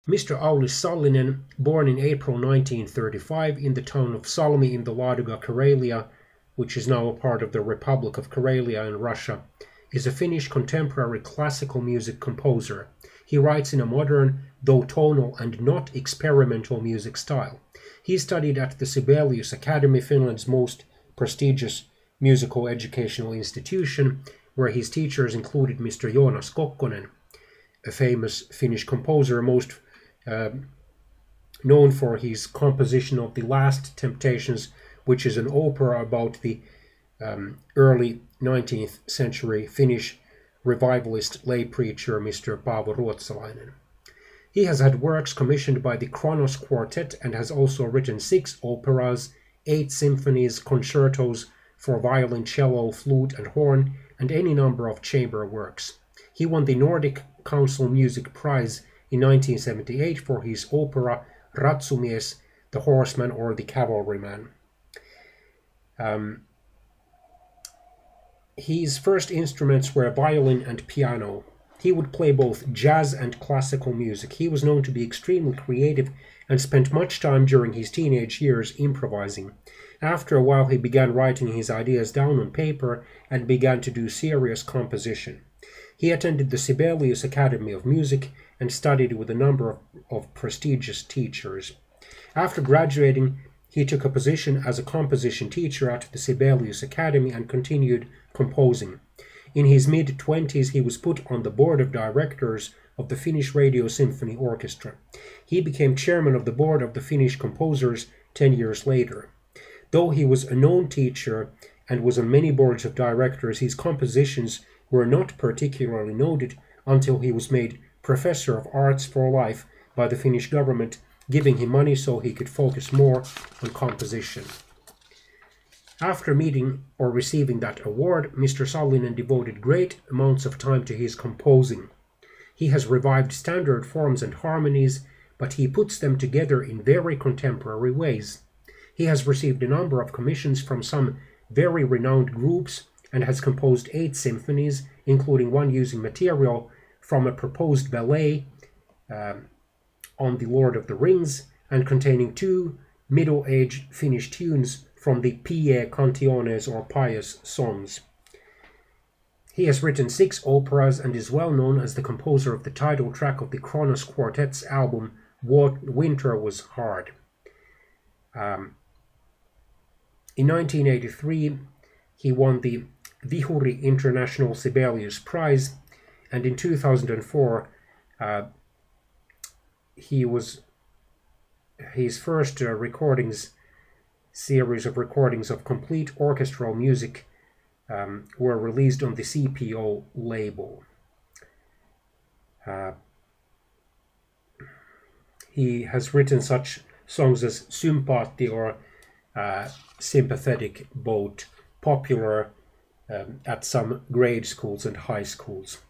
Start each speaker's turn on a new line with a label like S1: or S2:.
S1: Mr. Aulis Sallinen, born in April 1935 in the town of Salmi in the Ladoga, Karelia, which is now a part of the Republic of Karelia in Russia, is a Finnish contemporary classical music composer. He writes in a modern, though tonal and not experimental music style. He studied at the Sibelius Academy, Finland's most prestigious musical educational institution, where his teachers included Mr. Joonas Kokkonen, a famous Finnish composer, most known for his composition of The Last Temptations, which is an opera about the early 19th century Finnish revivalist lay preacher Mr. Paavo Ruotsalainen. He has had works commissioned by the Kronos Quartet and has also written 6 operas, 8 symphonies, concertos for violin, cello, flute and horn, and any number of chamber works. He won the Nordic Council Music Prize in 1978 for his opera Ratsumies, the Horseman or the Cavalryman. His first instruments were violin and piano. He would play both jazz and classical music. He was known to be extremely creative and spent much time during his teenage years improvising. After a while, he began writing his ideas down on paper and began to do serious composition. He attended the Sibelius Academy of Music and studied with a number of prestigious teachers. After graduating, he took a position as a composition teacher at the Sibelius Academy and continued composing. In his mid-20s, he was put on the board of directors of the Finnish Radio Symphony Orchestra. He became chairman of the board of the Finnish composers 10 years later. Though he was a known teacher and was on many boards of directors, his compositions were not particularly noted until he was made Professor of Arts for Life by the Finnish government, giving him money so he could focus more on composition. After meeting or receiving that award, Mr. Sallinen devoted great amounts of time to his composing. He has revived standard forms and harmonies, but he puts them together in very contemporary ways. He has received a number of commissions from some very renowned groups and has composed 8 symphonies, including one using material from a proposed ballet on The Lord of the Rings and containing 2 middle-aged Finnish tunes from the Pie Cantiones or Pious Songs. He has written 6 operas and is well known as the composer of the title track of the Kronos Quartet's album Winter Was Hard. In 1983, he won the Vihuri International Sibelius Prize, and in 2004, his first series of recordings of complete orchestral music were released on the CPO label. He has written such songs as Sympati or Sympathetic, both popular at some grade schools and high schools.